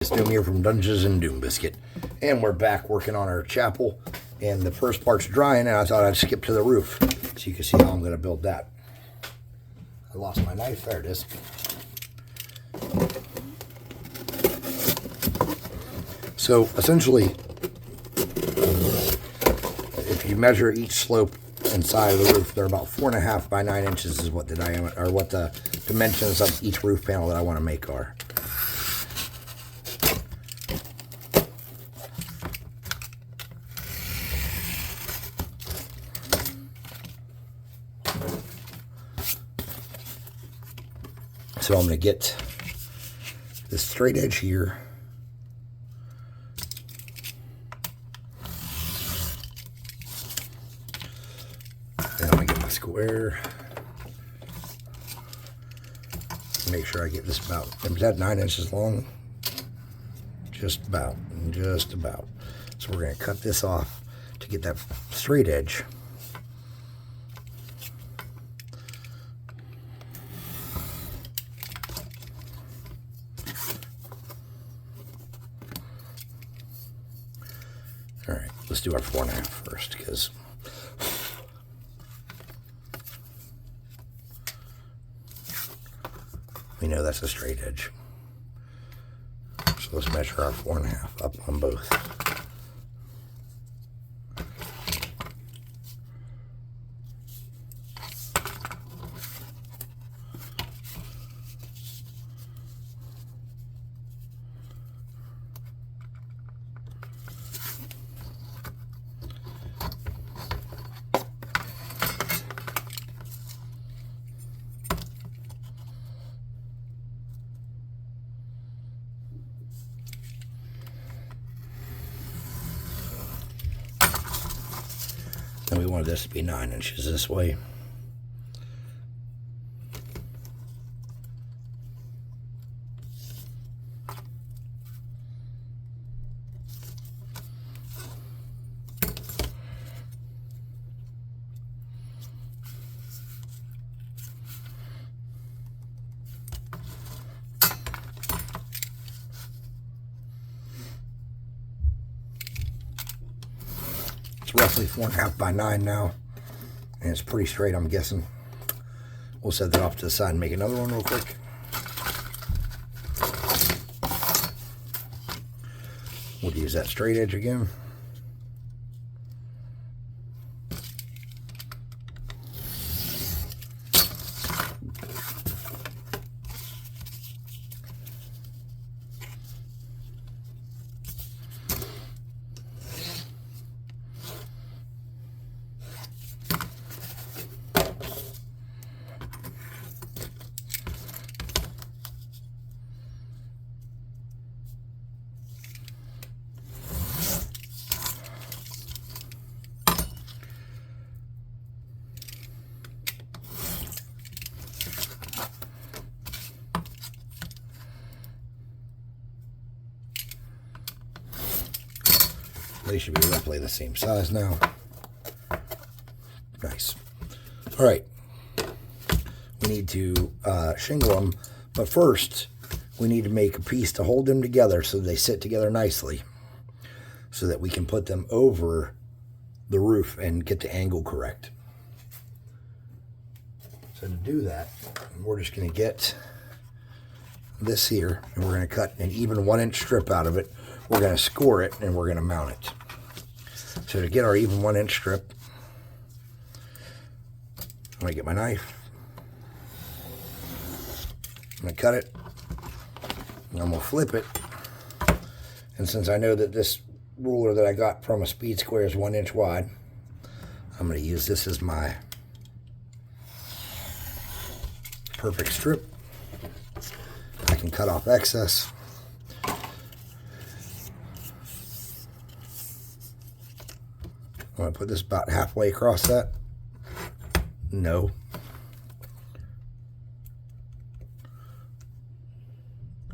It's Doom here from Dungeons and Doom Biscuit, and we're back working on our chapel, and the first part's drying, and I thought I'd skip to the roof so you can see how I'm going to build that. I lost my knife. There it is. So essentially, if you measure each slope inside of the roof, they're about 4.5 by 9 inches is what the diameter, or what the dimensions of each roof panel that I want to make are. So I'm going to get this straight edge here. Then I'm going to get my square. Make sure I get this about, is that 9 inches long? Just about. So we're going to cut this off to get that straight edge. All right, let's do our 4.5 first, because we know that's a straight edge. So let's measure our 4.5 up on both. And we wanted this to be 9 inches this way. It's roughly 4.5 by 9 now, and it's pretty straight, I'm guessing. We'll set that off to the side and make another one real quick. We'll use that straight edge again. They should be roughly the same size now. Nice. All right. We need to shingle them, but first we need to make a piece to hold them together so they sit together nicely, so that we can put them over the roof and get the angle correct. So to do that, we're just going to get this here, and we're going to cut an even 1-inch strip out of it. We're going to score it, and we're going to mount it. So to get our even 1-inch strip, I'm going to get my knife. I'm going to cut it, and I'm going to flip it. And since I know that this ruler that I got from a speed square is 1 inch wide, I'm going to use this as my perfect strip. I can cut off excess. I'm going to put this about halfway across that. No.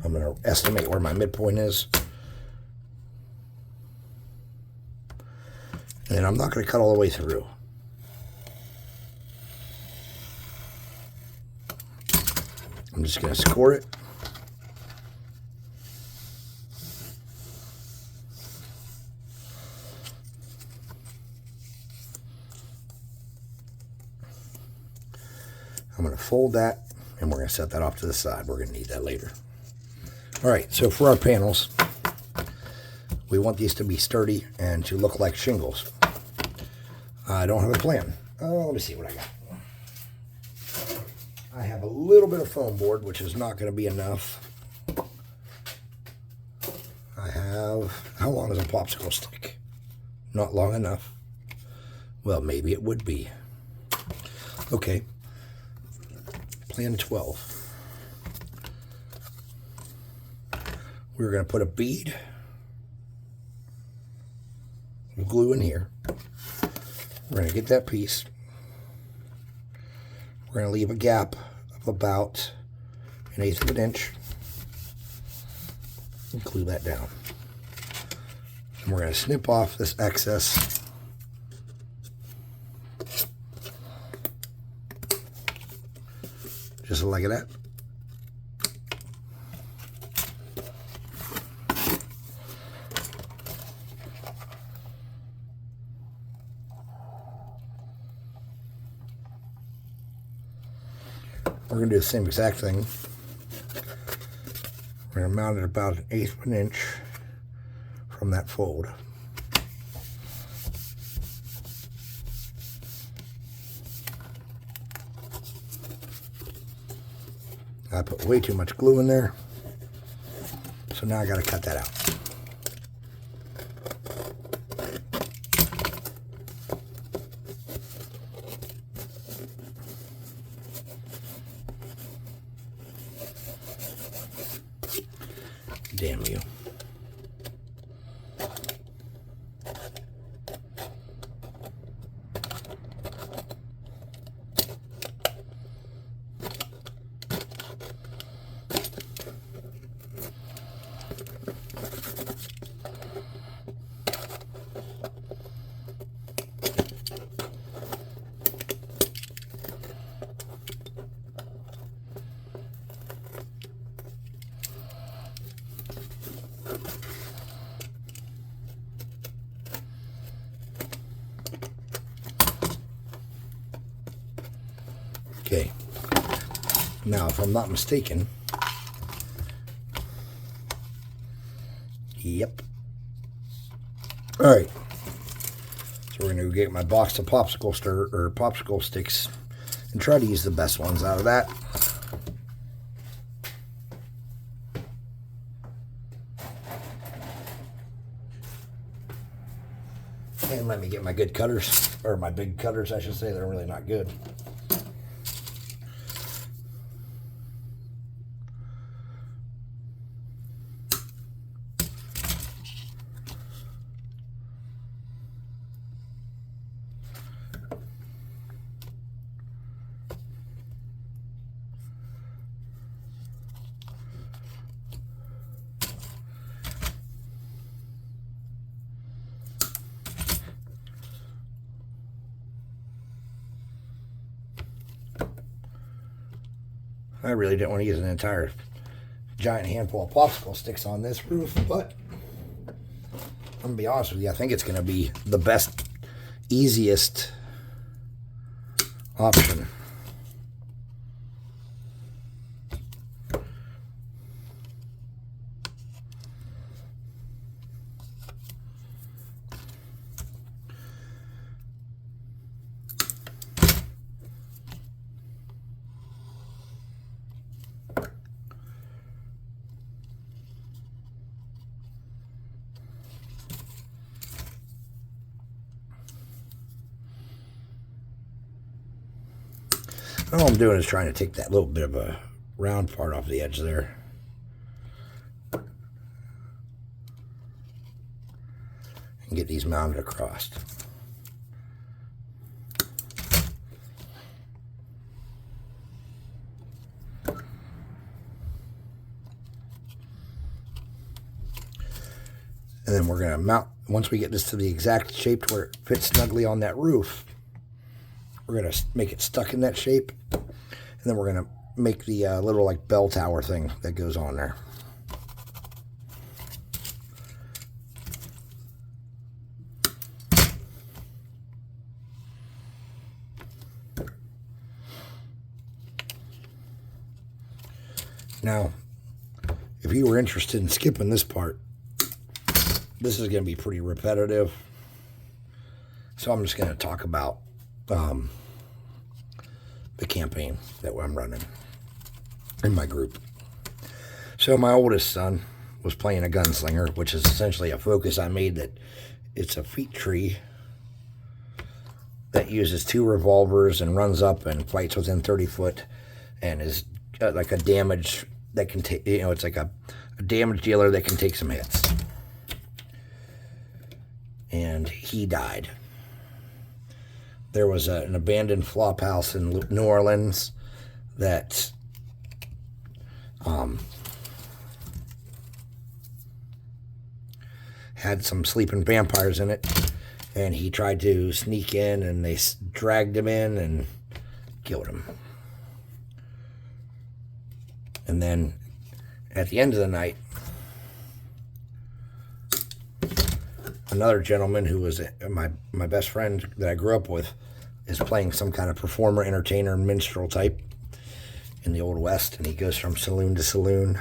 I'm going to estimate where my midpoint is. And then I'm not going to cut all the way through. I'm just going to score it. I'm going to fold that, and we're going to set that off to the side. We're going to need that later. All right, so for our panels, we want these to be sturdy and to look like shingles. I don't have a plan. Let me see what I got. I have a little bit of foam board, which is not going to be enough. I have, how long is a popsicle stick? Not long enough. Well, maybe it would be. Okay. Plan 12. We're going to put a bead of glue in here. We're going to get that piece. We're going to leave a gap of about 1/8 of an inch and glue that down. And we're going to snip off this excess. Just like that. We're going to do the same exact thing. We're going to mount it about 1/8 of an inch from that fold. I put way too much glue in there, so now I got to cut that out. Damn you. Okay, now if I'm not mistaken, yep. All right, so we're gonna get my box of popsicle sticks and try to use the best ones out of that. And let me get my good cutters, or my big cutters, I should say. They're really not good. I really didn't want to use an entire giant handful of popsicle sticks on this roof, but I'm going to be honest with you, I think it's going to be the best, easiest option. All I'm doing is trying to take that little bit of a round part off the edge there. And get these mounted across. And then we're going to mount, once we get this to the exact shape where it fits snugly on that roof, we're going to make it stuck in that shape. And then we're going to make the little like bell tower thing that goes on there. Now, if you were interested in skipping this part, this is going to be pretty repetitive. So I'm just going to talk about the campaign that I'm running in my group. So my oldest son was playing a gunslinger, which is essentially a focus I made that it's a feat tree that uses 2 revolvers and runs up and fights within 30 foot and is like a damage that can take, it's like a damage dealer that can take some hits. And he died. There was an abandoned flop house in New Orleans that had some sleeping vampires in it, and he tried to sneak in, and they dragged him in and killed him. And then at the end of the night, another gentleman who was my best friend that I grew up with is playing some kind of performer, entertainer, minstrel type in the Old West, and he goes from saloon to saloon,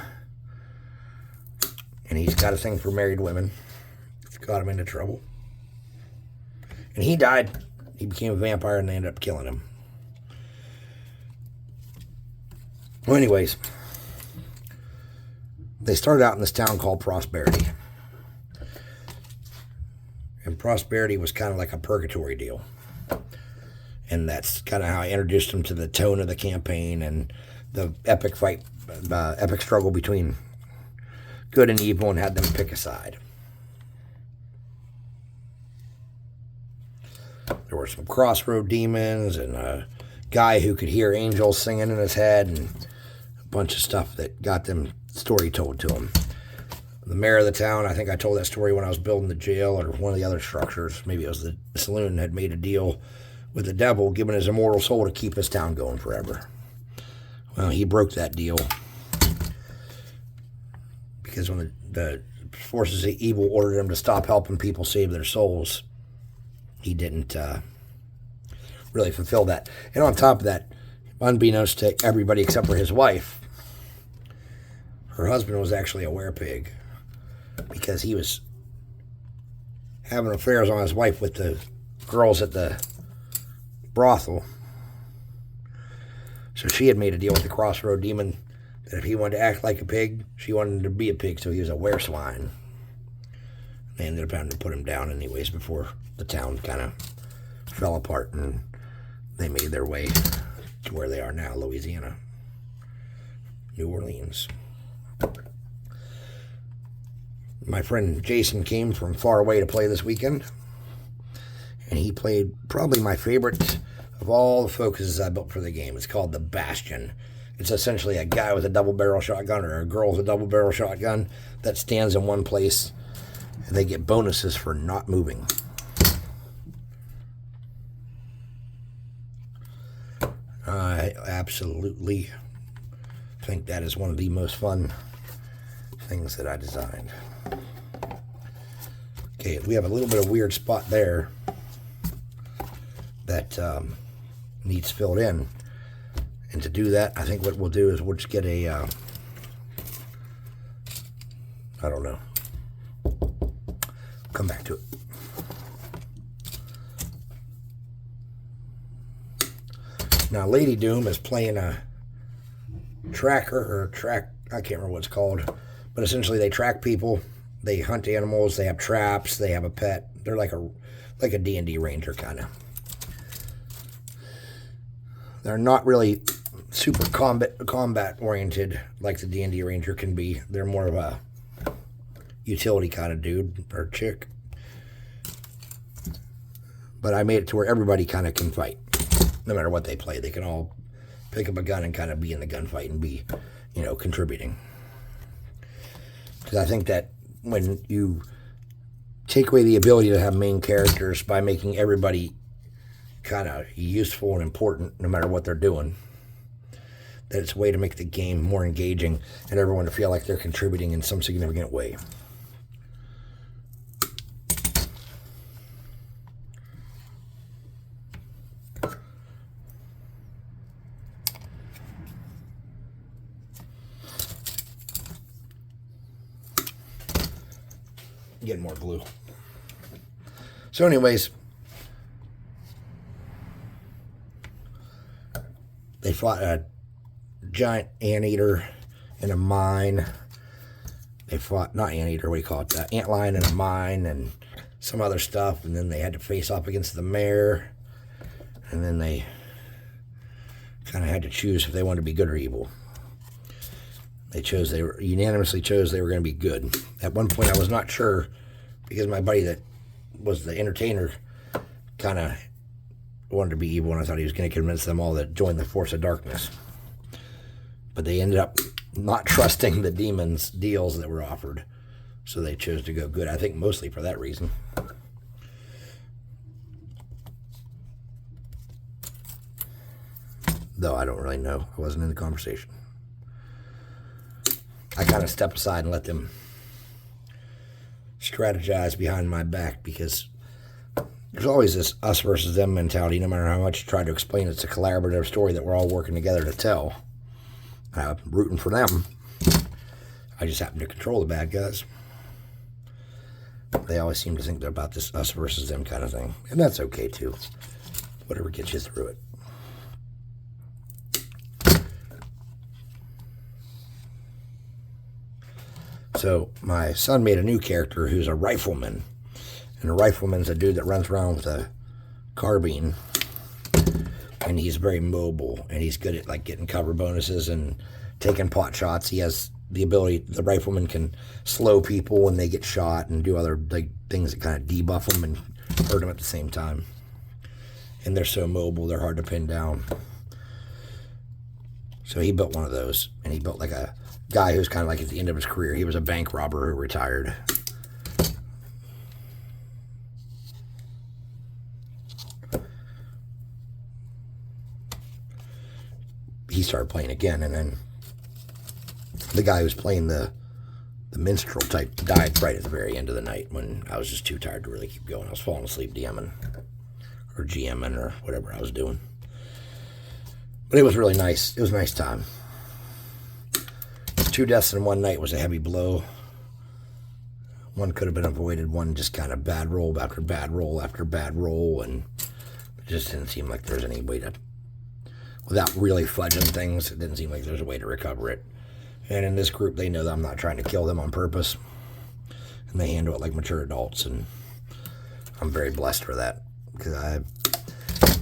and he's got a thing for married women. It's got him into trouble. And he died. He became a vampire, and they ended up killing him. Well, anyways, they started out in this town called Prosperity. And Prosperity was kind of like a purgatory deal. And that's kind of how I introduced them to the tone of the campaign and the epic fight, epic struggle between good and evil, and had them pick a side. There were some crossroad demons and a guy who could hear angels singing in his head and a bunch of stuff that got them story told to them. The mayor of the town, I think I told that story when I was building the jail or one of the other structures. Maybe it was the saloon, had made a deal with the devil, giving his immortal soul to keep his town going forever. Well, he broke that deal because when the forces of evil ordered him to stop helping people save their souls, he didn't really fulfill that. And on top of that, unbeknownst to everybody except for his wife, her husband was actually a werepig because he was having affairs on his wife with the girls at the brothel. So she had made a deal with the crossroad demon that if he wanted to act like a pig, she wanted him to be a pig, so he was a wereswine. They ended up having to put him down anyways before the town kind of fell apart, and they made their way to where they are now, Louisiana, New Orleans. My friend Jason came from far away to play this weekend, and he played probably my favorite of all the focuses I built for the game. It's called the Bastion. It's essentially a guy with a double-barrel shotgun or a girl with a double-barrel shotgun that stands in one place, and they get bonuses for not moving. I absolutely think that is one of the most fun things that I designed. Okay, we have a little bit of weird spot there that needs filled in. And to do that, I think what we'll do is we'll just get a, I don't know. Come back to it. Now, Lady Doom is playing a tracker, or I can't remember what it's called, but essentially they track people, they hunt animals, they have traps, they have a pet. They're like a D&D ranger kind of. They're not really super combat oriented like the D&D ranger can be. They're more of a utility kind of dude or chick. But I made it to where everybody kind of can fight. No matter what they play, they can all pick up a gun and kind of be in the gunfight and be, contributing. Because I think that when you take away the ability to have main characters by making everybody kind of useful and important no matter what they're doing, that it's a way to make the game more engaging and everyone to feel like they're contributing in some significant way. Getting more glue. So anyways, they fought a giant anteater in a mine. They fought, not anteater, what do you call it? Antlion in a mine and some other stuff. And then they had to face off against the mayor. And then they kind of had to choose if they wanted to be good or evil. They unanimously chose they were going to be good. At one point, I was not sure because my buddy that was the entertainer kind of wanted to be evil, and I thought he was going to convince them all to join the force of darkness. But they ended up not trusting the demons' deals that were offered, so they chose to go good. I think mostly for that reason. Though I don't really know. I wasn't in the conversation. I kind of stepped aside and let them strategize behind my back because there's always this us versus them mentality, no matter how much you try to explain it's a collaborative story that we're all working together to tell. I'm rooting for them. I just happen to control the bad guys. They always seem to think they're about this us versus them kind of thing. And that's okay too. Whatever gets you through it. So my son made a new character who's a rifleman. And a rifleman's a dude that runs around with a carbine. And he's very mobile. And he's good at like getting cover bonuses and taking pot shots. He has the ability, the rifleman can slow people when they get shot and do other like things that kind of debuff them and hurt them at the same time. And they're so mobile, they're hard to pin down. So he built one of those. And he built like a guy who's kind of like at the end of his career. He was a bank robber who retired. He started playing again, and then the guy who was playing the minstrel type died right at the very end of the night when I was just too tired to really keep going. I was falling asleep DMing or GMing or whatever I was doing. But it was really nice. It was a nice time. 2 deaths in one night was a heavy blow. One could have been avoided. One just kind of bad roll after bad roll after bad roll, and it just didn't seem like there's any way to, without really fudging things, it didn't seem like there's a way to recover it. And in this group, they know that I'm not trying to kill them on purpose, and they handle it like mature adults, and I'm very blessed for that, because I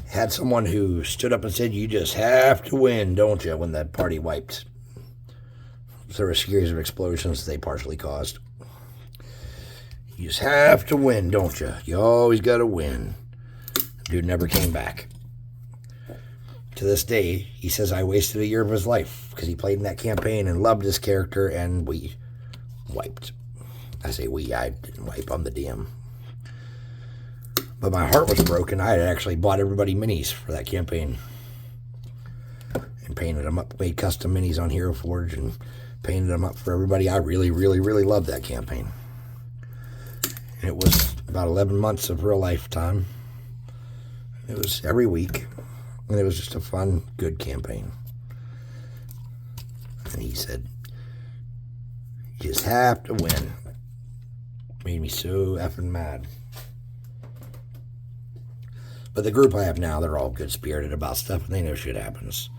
had someone who stood up and said, "You just have to win, don't you?" when that party wiped. There were a series of explosions they partially caused. You just have to win, don't you? You always got to win. Dude never came back. To this day, he says I wasted a year of his life because he played in that campaign and loved his character, and we wiped. I say we, I didn't wipe, I'm the DM. But my heart was broken. I had actually bought everybody minis for that campaign and painted them up, made custom minis on Hero Forge and painted them up for everybody. I really, really, really loved that campaign. And it was about 11 months of real life time. It was every week. And it was just a fun, good campaign. And he said, "You just have to win." Made me so effing mad. But the group I have now, they're all good-spirited about stuff, and they know shit happens.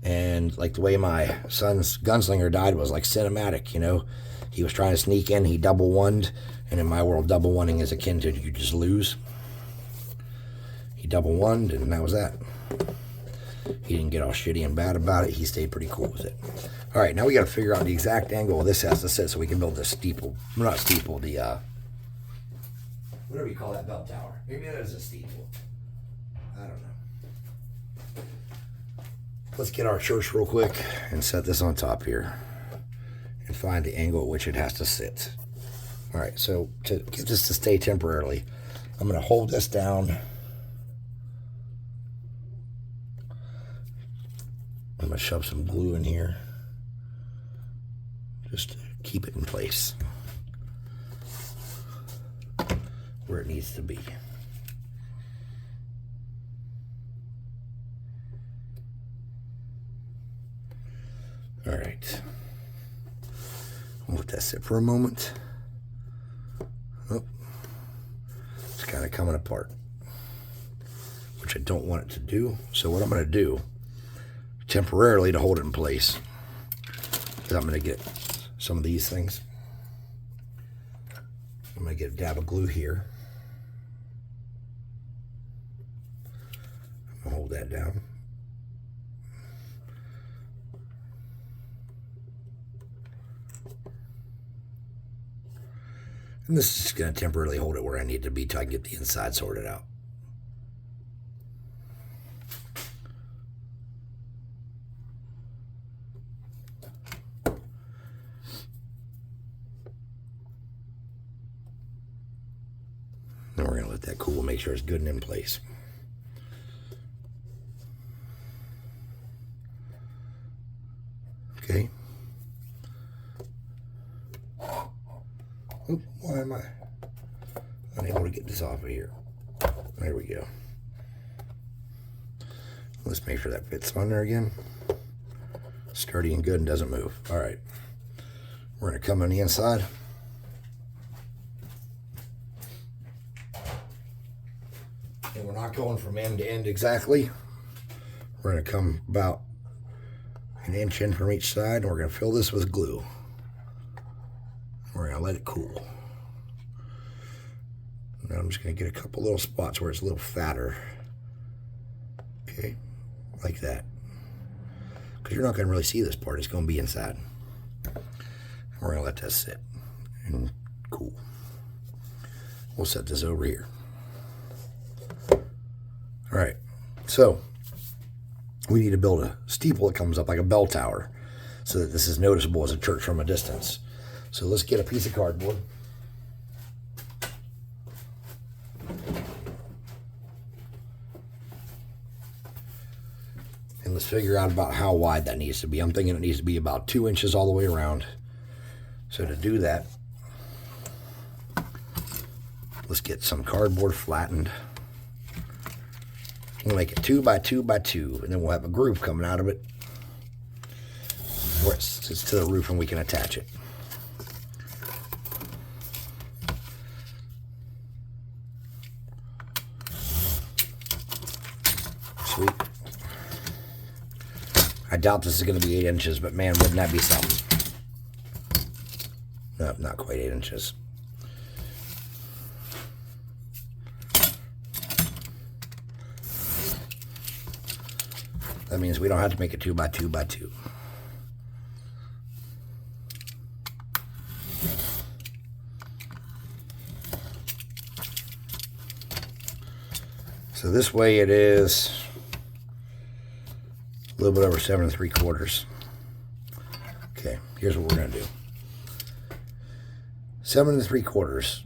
And like the way my son's gunslinger died was like cinematic, you know. He was trying to sneak in, he double-wonned, and in my world, double-wonning is akin to you just lose. He double-wonned, and that was that. He didn't get all shitty and bad about it. He stayed pretty cool with it. All right, now we got to figure out the exact angle this has to sit so we can build this steeple. Not steeple, the, whatever you call that bell tower. Maybe that is a steeple. I don't know. Let's get our church real quick and set this on top here and find the angle at which it has to sit. All right, so to get this to stay temporarily, I'm going to hold this down. I'm going to shove some glue in here just to keep it in place where it needs to be. All right. I'll let that sit for a moment. Oh, it's kind of coming apart, which I don't want it to do. So what I'm going to do temporarily to hold it in place is I'm going to get some of these things. I'm going to get a dab of glue here. I'm going to hold that down. And this is just going to temporarily hold it where I need to be till I can get the inside sorted out. Then we're going to let that cool, make sure it's good and in place. Okay. Oop, why am I unable to get this off of here? There we go. Let's make sure that fits on there again. Sturdy and good and doesn't move. All right. We're going to come on the inside. And we're not going from end to end exactly. We're going to come about an inch in from each side, and we're going to fill this with glue. We're going to let it cool. Now I'm just going to get a couple little spots where it's a little fatter. Okay, like that. Because you're not going to really see this part. It's going to be inside. We're going to let that sit and cool. We'll set this over here. All right, so we need to build a steeple that comes up like a bell tower so that this is noticeable as a church from a distance. So let's get a piece of cardboard. And let's figure out about how wide that needs to be. I'm thinking it needs to be about 2 inches all the way around. So to do that, let's get some cardboard flattened. We'll make it 2 by 2 by 2, and then we'll have a groove coming out of it where it's to the roof and we can attach it. Sweet. I doubt this is going to be 8 inches, but man, wouldn't that be something? No, not quite 8 inches. That means we don't have to make it 2 by 2 by 2. So this way it is a little bit over 7 3/4. Okay, here's what we're going to do. 7 3/4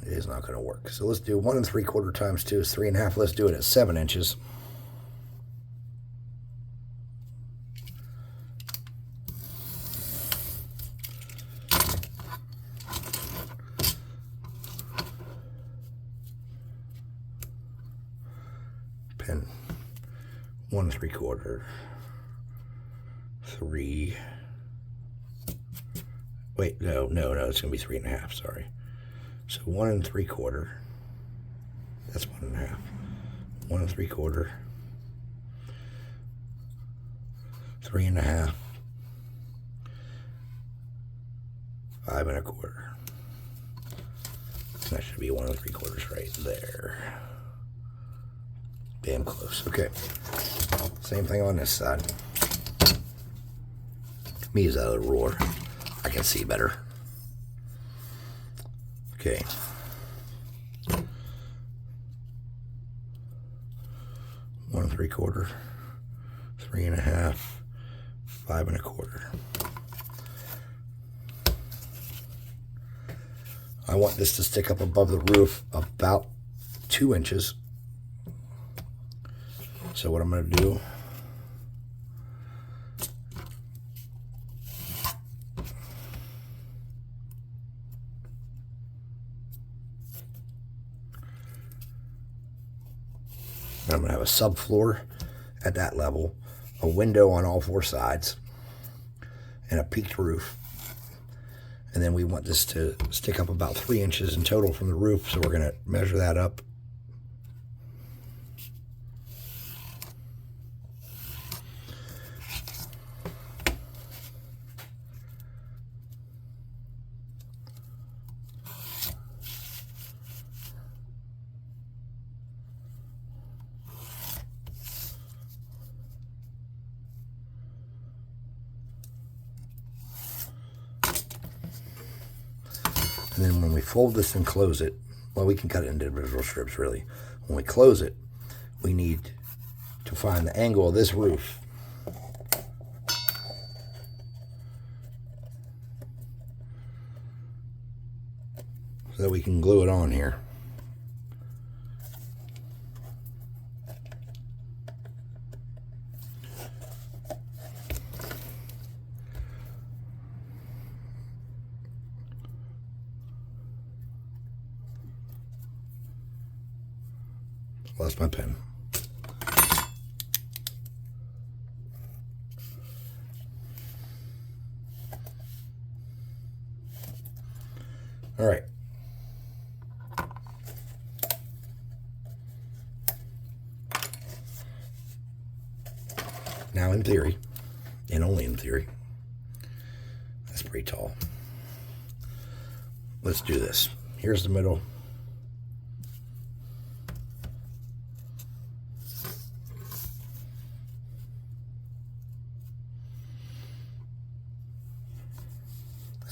is not going to work. So let's do 1 3/4 times 2 is 3.5. Let's do it at 7 inches. Pen 1 3/4, 3. Wait, no, it's gonna be 3.5. Sorry. So 1 3/4. That's 1.5. 1 3/4. 3.5. 5 1/4. That should be 1 3/4 right there. Damn close. Okay. Same thing on this side. Me is out of the roar. I can see better. Okay. 1 3/4, 3.5, 5 1/4. I want this to stick up above the roof about 2 inches. So what I'm going to do, I'm going to have a subfloor at that level, a window on all 4 sides, and a peaked roof. And then we want this to stick up about 3 inches in total from the roof, so we're going to measure that up. And then when we fold this and close it, well, we can cut it into individual strips, really. When we close it, we need to find the angle of this roof. So that we can glue it on here. Lost my pen. All right. Now in theory, and only in theory, that's pretty tall. Let's do this. Here's the middle.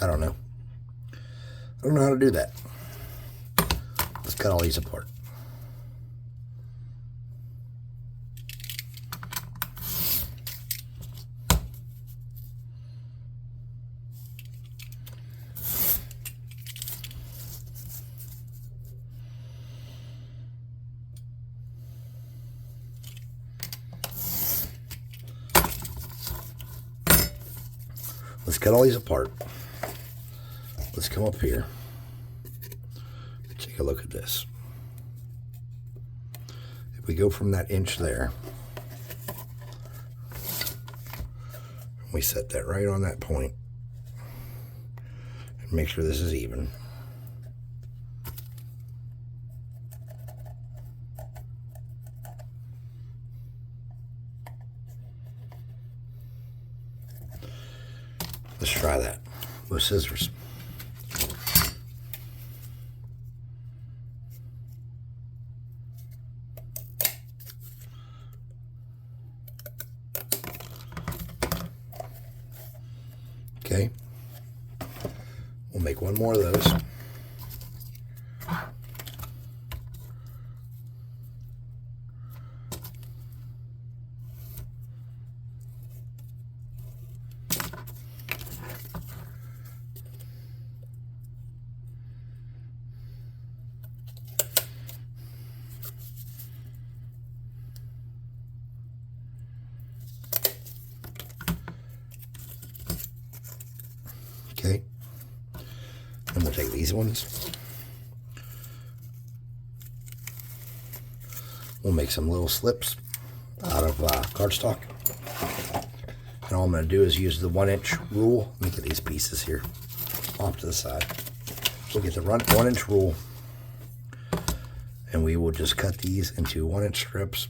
I don't know. I don't know how to do that. Let's cut all these apart. Let's cut all these apart. Let's come up here. Take a look at this. If we go from that inch there, we set that right on that point and make sure this is even. Let's try that with scissors. Okay, we'll make one more of those. Okay, and we'll take these ones. We'll make some little slips out of cardstock. And all I'm going to do is use the 1-inch rule. Let me get these pieces here off to the side. We'll get the 1-inch rule, and we will just cut these into 1-inch strips.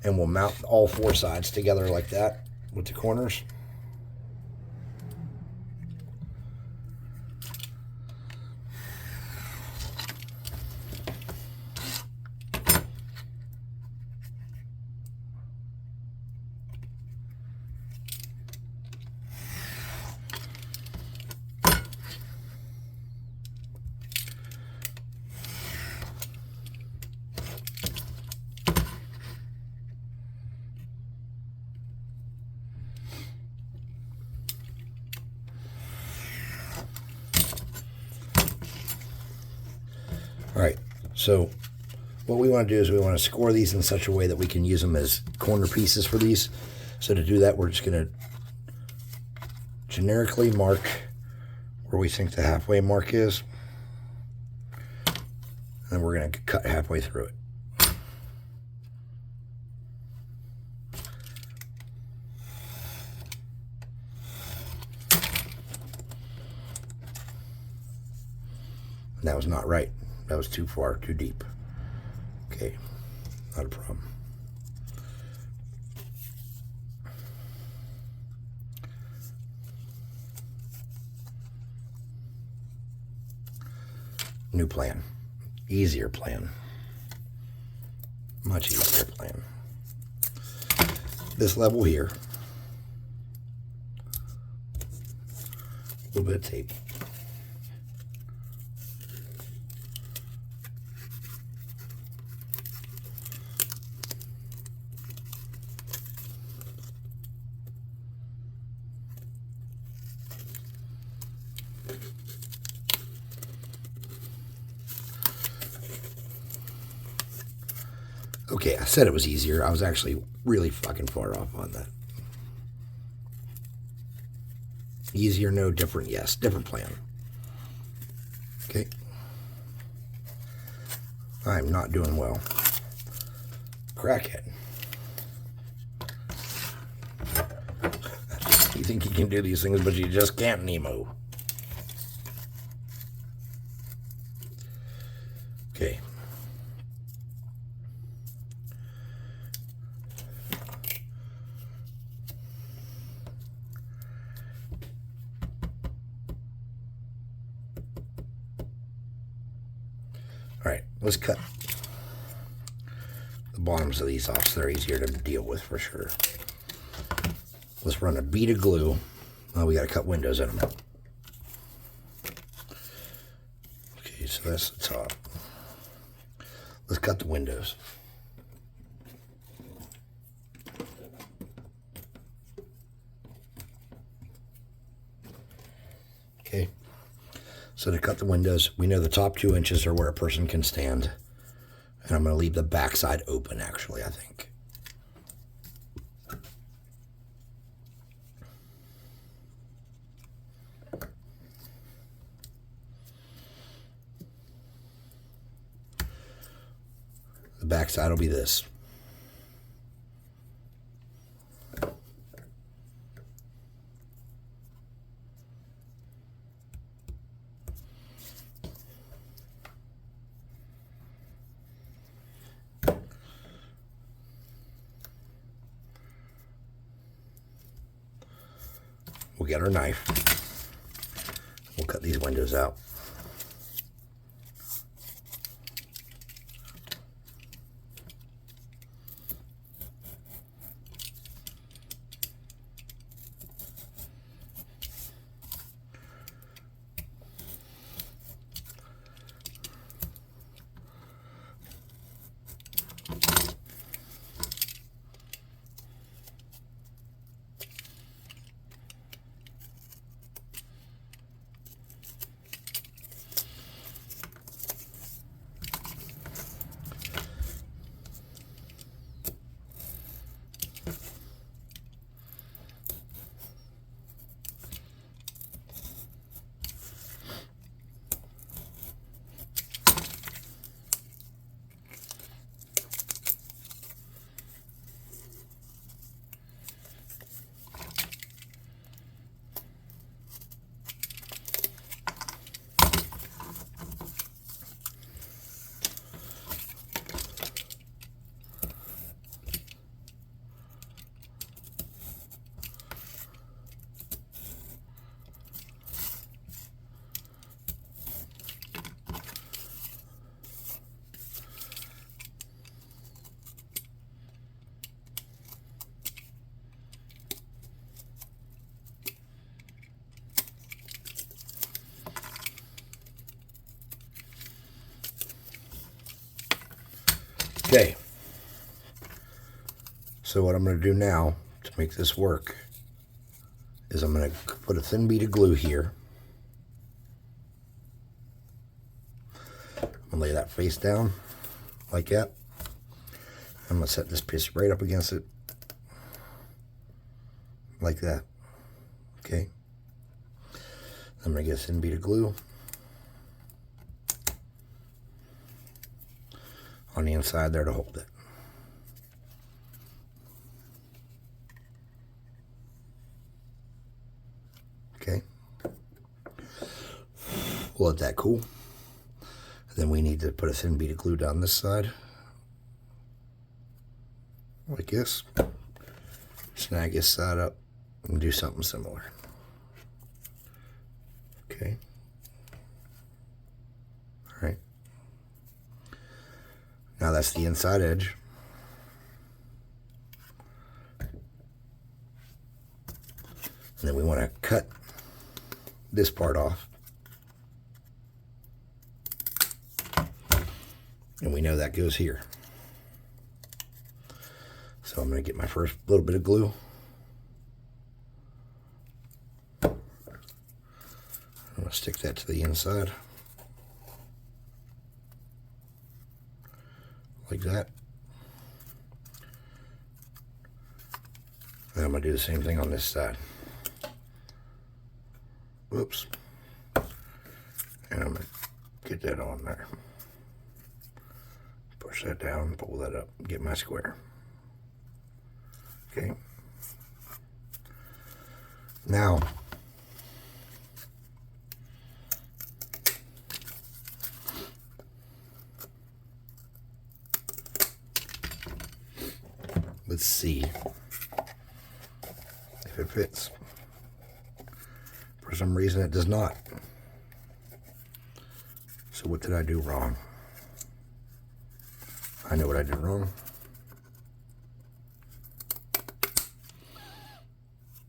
And we'll mount all 4 sides together like that with the corners. All right, so what we want to do is we want to score these in such a way that we can use them as corner pieces for these. So to do that, we're just going to generically mark where we think the halfway mark is. And we're going to cut halfway through it. That was not right. That was too far, too deep. Okay, not a problem. New plan. Easier plan. Much easier plan. This level here. A little bit of tape. Okay, I said it was easier. I was actually really fucking far off on that. Easier, no. Different, yes. Different plan. Okay. I'm not doing well. Crackhead. You think you can do these things, but you just can't, Nemo. Okay. All right, let's cut the bottoms of these off so they're easier to deal with for sure. Let's run a bead of glue. Oh, we got to cut windows in them. Okay, so that's the top. Let's cut the windows. Okay. So to cut the windows, we know the top 2 inches are where a person can stand. And I'm going to leave the back side open, actually, I think. The back side will be this. We'll get our knife. We'll cut these windows out. Okay, so what I'm going to do now to make this work is I'm going to put a thin bead of glue here. I'm going to lay that face down like that. I'm going to set this piece right up against it like that. Okay, I'm going to get a thin bead of glue on the inside there to hold it. Okay. We'll let that cool. Then we need to put a thin bead of glue down this side, like this. Snag this side up and do something similar. Okay. All right. Now that's the inside edge. And then we want to cut this part off. And we know that goes here. So I'm going to get my first little bit of glue. I'm going to stick that to the inside. Like that. And I'm going to do the same thing on this side. Whoops. And I'm going to get that on there. Push that down, pull that up, get my square. Okay. Now, let's see if it fits. For some reason it does not. So what did I do wrong? I know what I did wrong.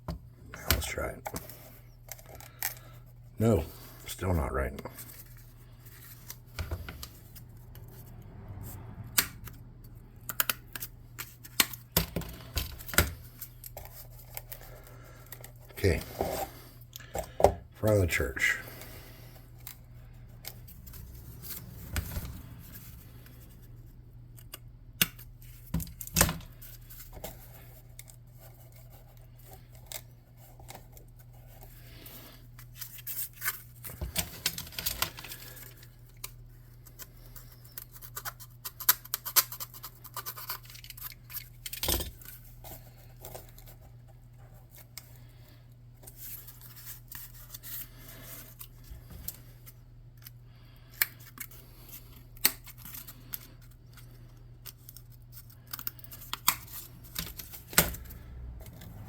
Now let's try it. No, still not right. Okay, front of the church.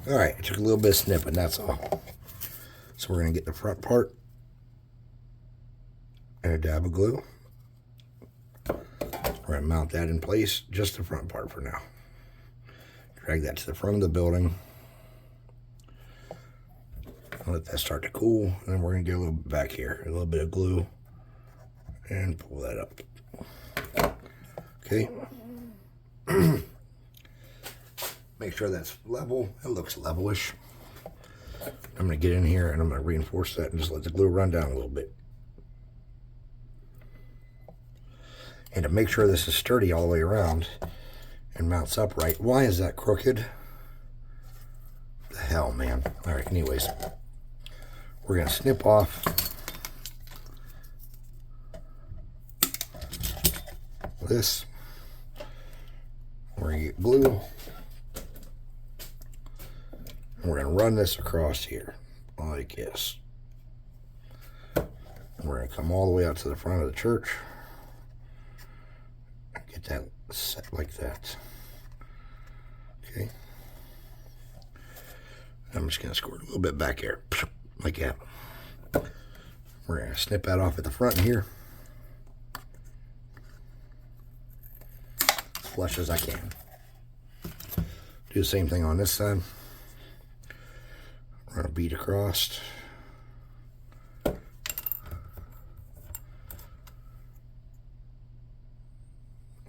All right, it took a little bit of snipping, that's all. So we're going to get the front part and a dab of glue. We're going to mount that in place, just the front part for now. Drag that to the front of the building. Let that start to cool, and then we're going to get a little bit back here, a little bit of glue, and pull that up. Okay. Make sure that's level. It looks levelish. I'm going to get in here and I'm going to reinforce that and just let the glue run down a little bit. And to make sure this is sturdy all the way around and mounts upright. Why is that crooked? The hell, man. All right, anyways. We're going to snip off this. We're going to get glue. We're going to run this across here, like this. We're going to come all the way out to the front of the church. Get that set like that. Okay. I'm just going to squirt a little bit back here, like that. We're going to snip that off at the front here. As flush as I can. Do the same thing on this side. Run a bead across.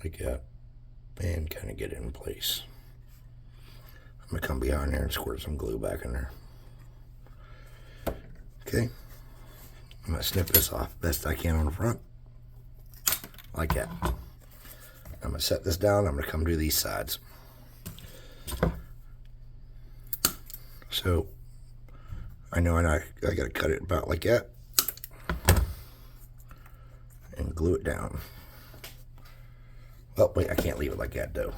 Like that. And kind of get it in place. I'm going to come behind here and squirt some glue back in there. Okay. I'm going to snip this off best I can on the front. Like that. I'm going to set this down. I'm going to come do these sides. So, I know I got to cut it about like that and glue it down. Oh, wait, I can't leave it like that, though.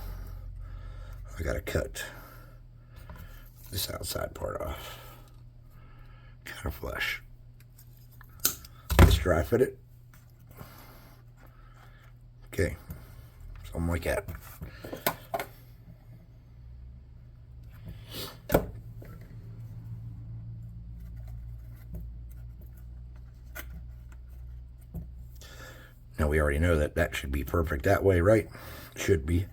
I got to cut this outside part off. Kind of flush. Let's dry fit it. Okay, something like that. Now we already know that that should be perfect that way, right? Should be.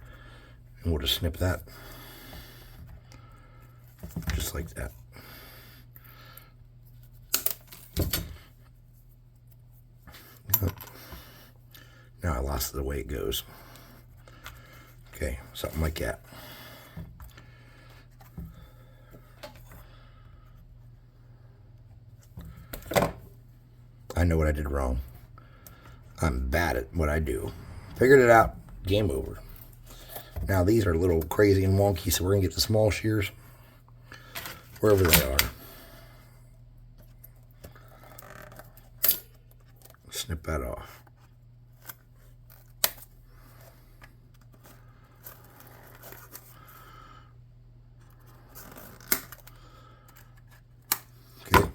And we'll just snip that. Just like that. Now I lost the way it goes. Okay, something like that. I know what I did wrong. I'm bad at what I do. Figured it out. Game over. Now these are a little crazy and wonky, so we're going to get the small shears wherever they are. Snip that off. Okay.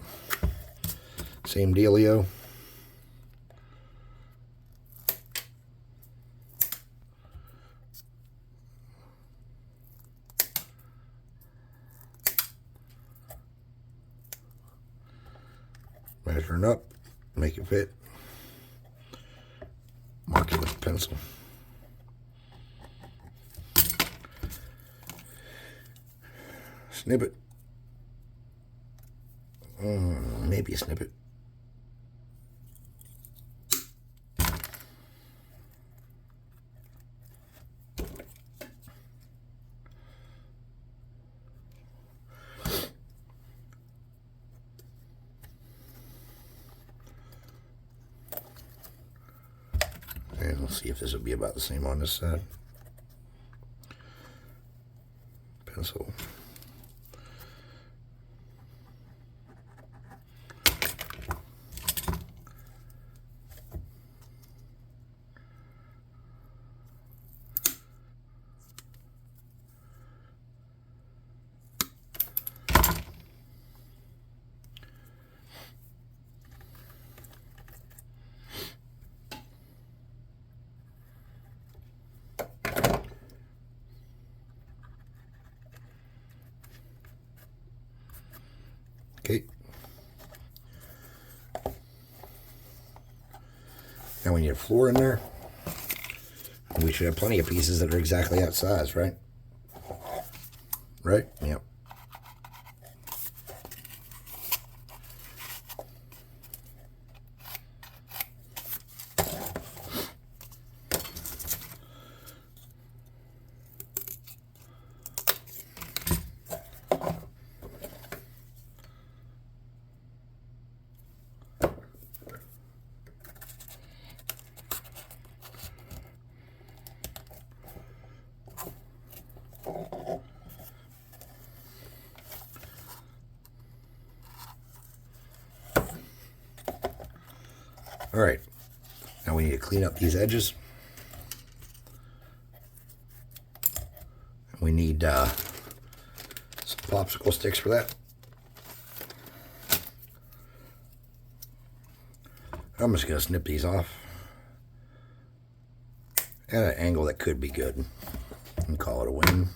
Same dealio. Measuring up, make it fit. Mark it with a pencil. Snip it. Maybe a snippet. And we'll see if this will be about the same on this side. Pencil. Okay. Now we need a floor in there. We should have plenty of pieces that are exactly that size, right? Right? Yep. All right, now we need to clean up these edges. We need some popsicle sticks for that. I'm just going to snip these off at an angle that could be good and call it a win.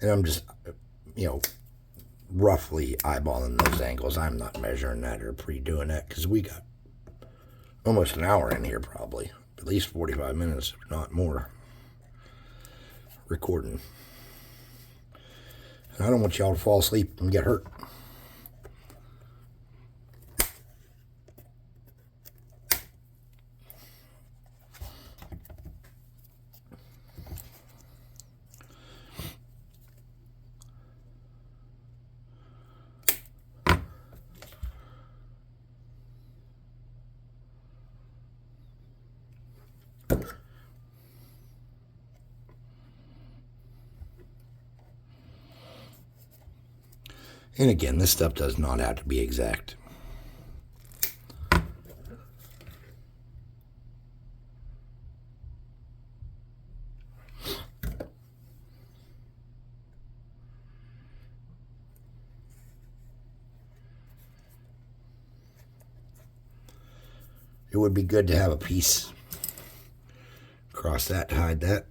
And I'm just, roughly eyeballing those angles. I'm not measuring that or pre-doing that because we got almost an hour in here probably. At least 45 minutes, if not more, recording. And I don't want y'all to fall asleep and get hurt. And again, this stuff does not have to be exact. it would be good to have a piece across that to hide that.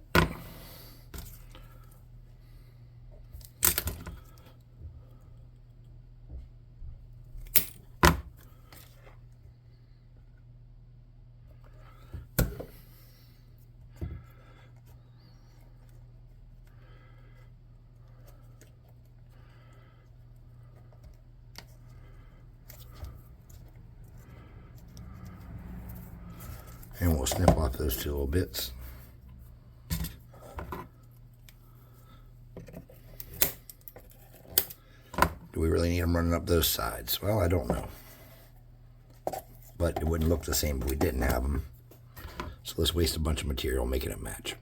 And we'll snip off those two little bits. Do we really need them running up those sides? Well, I don't know. But it wouldn't look the same if we didn't have them. So let's waste a bunch of material making it match.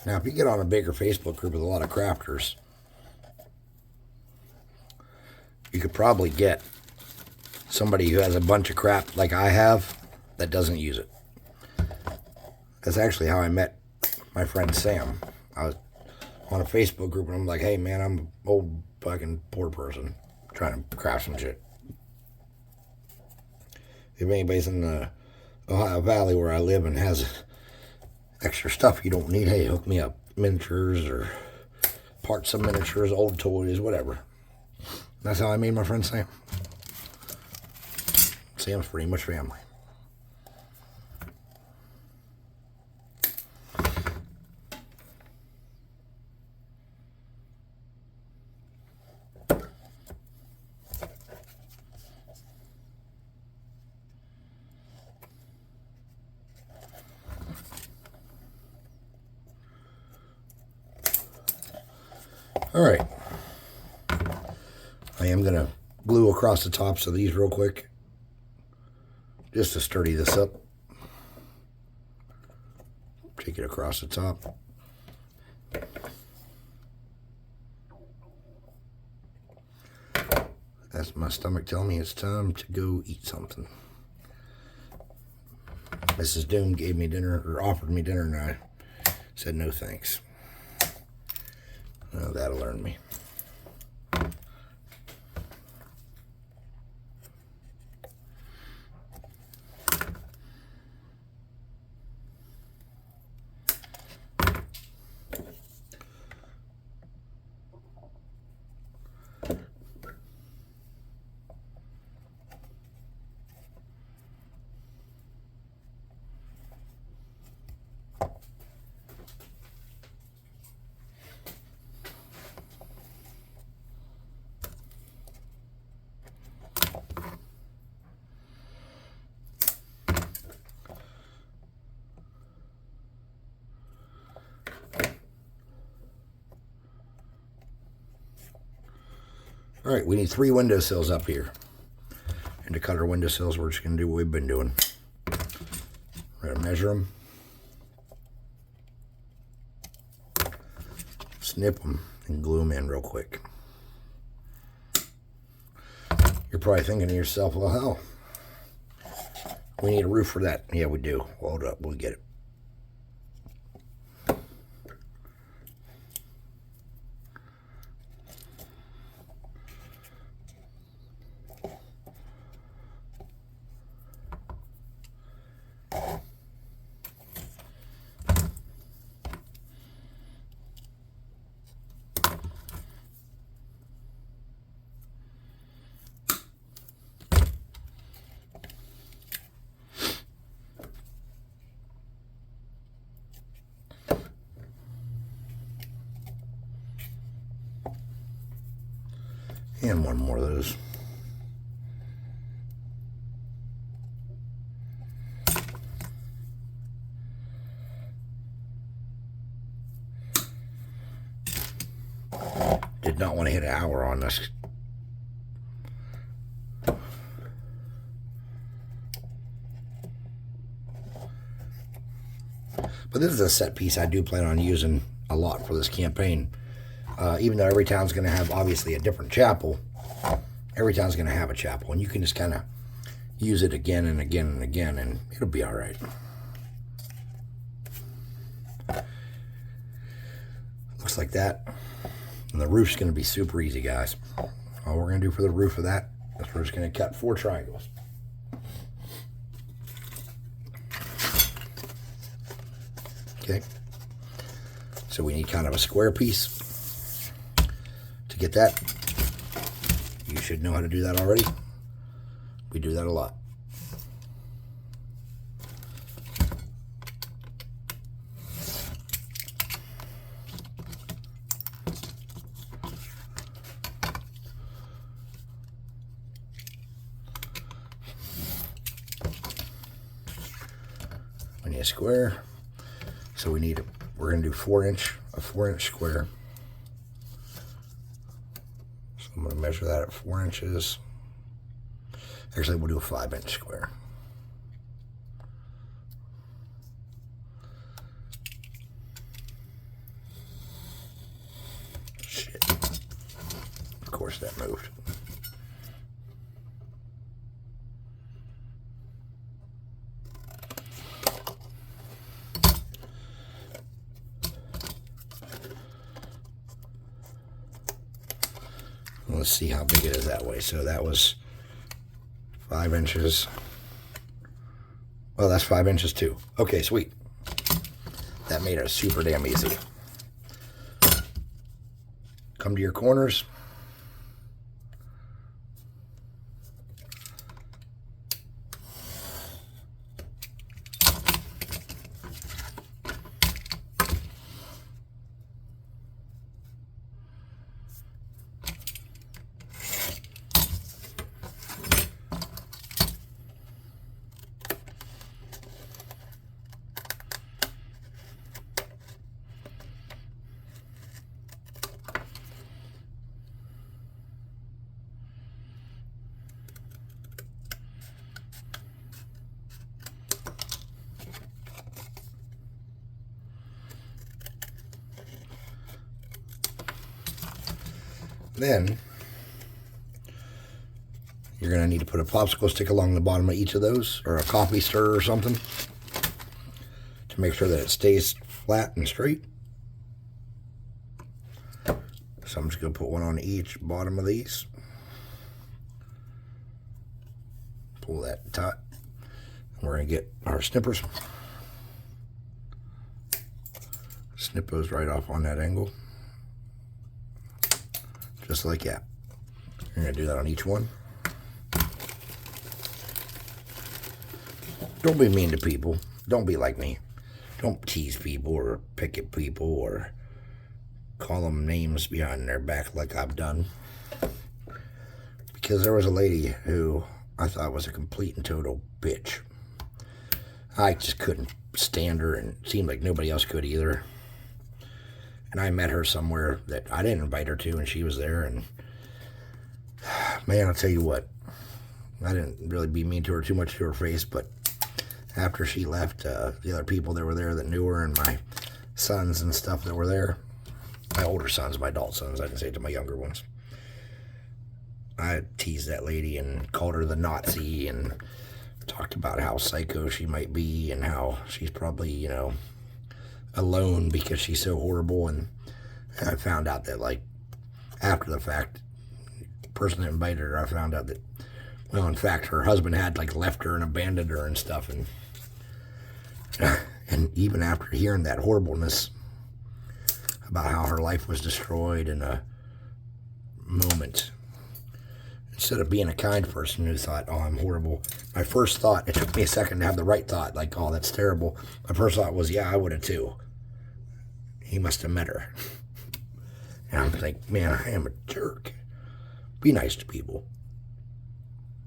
Now, if you get on a bigger Facebook group with a lot of crafters, you could probably get somebody who has a bunch of crap like I have that doesn't use it. That's actually how I met my friend Sam. I was on a Facebook group and I'm like, hey man, I'm an old fucking poor person trying to craft some shit. If anybody's in the Ohio Valley where I live and has extra stuff you don't need, hey, hook me up. Miniatures or parts of miniatures, old toys, whatever. That's how I made my friend Sam. Sam's pretty much family. All right, I am going to glue across the tops of these real quick, just to sturdy this up. Take it across the top. That's my stomach telling me it's time to go eat something. Mrs. Doom gave me dinner, or offered me dinner, and I said no thanks. Oh, that'll learn me. All right, we need 3 windowsills up here. And to cut our windowsills, we're just going to do what we've been doing. We're going to measure them. Snip them and glue them in real quick. You're probably thinking to yourself, well, hell, we need a roof for that. Yeah, we do. Hold up, we'll get it. And one more of those. did not want to hit an hour on this. But this is a set piece I do plan on using a lot for this campaign. Even though every town's going to have, obviously, a different chapel, every town's going to have a chapel. And you can just kind of use it again and again and again, and it'll be all right. Looks like that. And the roof's going to be super easy, guys. All we're going to do for the roof of that is we're just going to cut 4 triangles. Okay. So we need kind of a square piece. To get that, you should know how to do that already. We do that a lot. We need a square. So we need, we're going to do a 4-inch square. So I'm going to measure that at 4 inches. Actually, we'll do a 5-inch square. Shit. Of course that moved. Let's see how big it is that way. So that was 5 inches. Well, that's 5 inches too. Okay, sweet. That made it super damn easy. Come to your corners. Then you're going to need to put a popsicle stick along the bottom of each of those, or a coffee stirrer or something, to make sure that it stays flat and straight. So I'm just going to put one on each bottom of these. Pull that taut. We're going to get our snippers. Snip those right off on that angle. Just like that. You're going to do that on each one. Don't be mean to people. Don't be like me. Don't tease people or pick at people or call them names behind their back like I've done. Because there was a lady who I thought was a complete and total bitch. I just couldn't stand her, and it seemed like nobody else could either. And I met her somewhere that I didn't invite her to, and she was there, and man, I'll tell you what, I didn't really be mean to her too much to her face, but after she left, the other people that were there that knew her, and my sons and stuff that were there, my older sons, my adult sons, I didn't say it to my younger ones, I teased that lady and called her the Nazi and talked about how psycho she might be and how she's probably, you know, alone because she's so horrible. And I found out that, like, after the fact, the person that invited her, I found out that, well, in fact, her husband had, like, left her and abandoned her and stuff. And even after hearing that horribleness about how her life was destroyed in a moment, instead of being a kind person who thought, oh, I'm horrible, my first thought, it took me a second to have the right thought, like, oh, that's terrible. My first thought was, yeah, I would have too. He must have met her. And I'm like, man, I am a jerk. Be nice to people.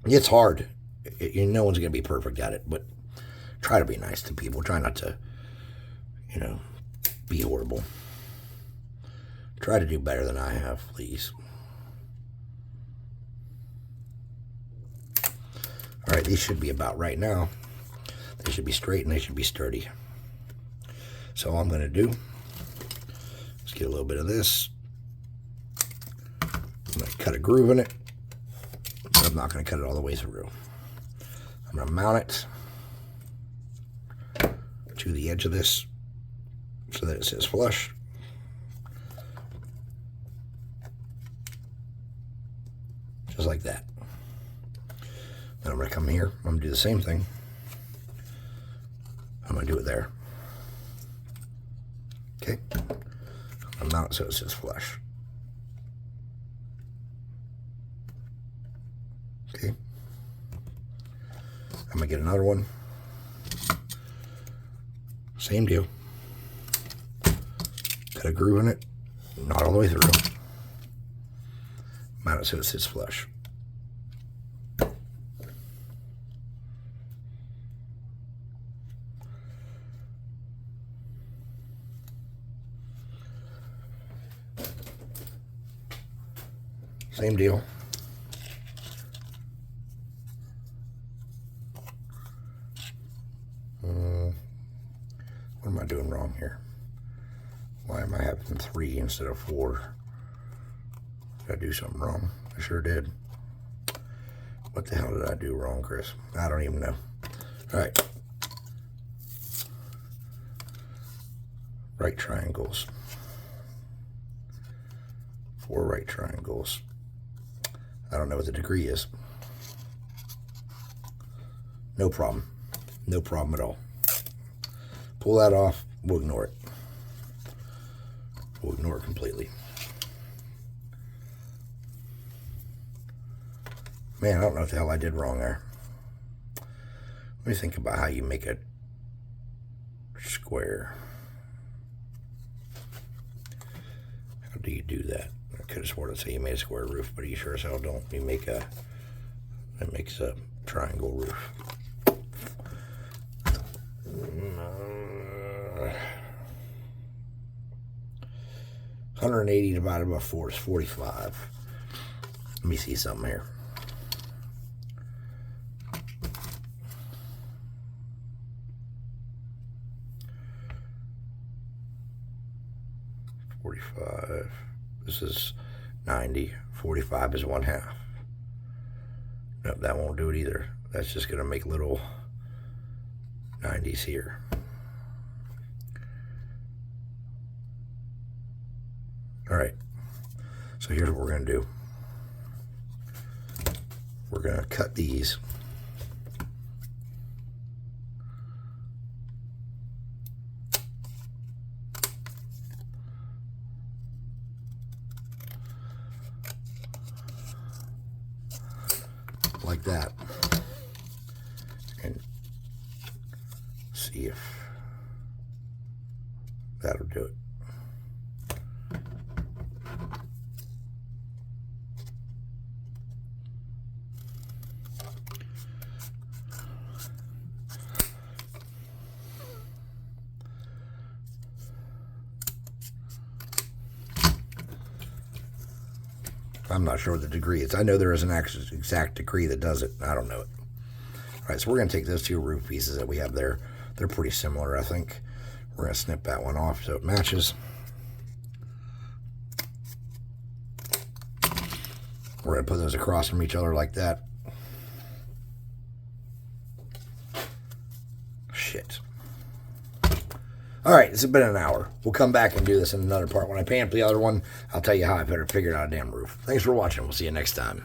It's hard. No one's going to be perfect at it, but try to be nice to people. Try not to, you know, be horrible. Try to do better than I have, please. All right, these should be about right now. They should be straight and they should be sturdy. So all I'm going to do is get a little bit of this. I'm going to cut a groove in it. I'm not going to cut it all the way through. I'm going to mount it to the edge of this so that it sits flush. Just like that. Then I'm going to come here. I'm going to do the same thing. I'm going to do it there. Okay. I'm going to mount it so it sits flush. Okay. I'm going to get another one. Same deal. Cut a groove in it. Not all the way through. Mount it so it sits flush. Same deal. What am I doing wrong here? Why am I having 3 instead of 4? Did I do something wrong? I sure did. What the hell did I do wrong, Chris? I don't even know. All right. Right triangles. 4 right triangles. I don't know what the degree is. No problem. No problem at all. Pull that off. We'll ignore it. We'll ignore it completely. Man, I don't know what the hell I did wrong there. Let me think about how you make a square. How do you do that? I could have sworn to say you made a square roof, but you sure as hell don't. You make a, that makes a triangle roof. 180 divided by 4 is 45. Let me see something here. This is 90. 45 is 1/2. Nope, that won't do it either. That's just going to make little 90s here. All right. So here's what we're going to do. We're going to cut these. Like that, and see if that'll do it. I'm not sure what the degree is. I know there is an exact degree that does it. I don't know it. All right, so we're going to take those 2 roof pieces that we have there. They're pretty similar, I think. We're going to snip that one off so it matches. We're going to put those across from each other like that. Shit. All right, it's been an hour. We'll come back and do this in another part. When I paint up the other one, I'll tell you how I better figure out a damn roof. Thanks for watching. We'll see you next time.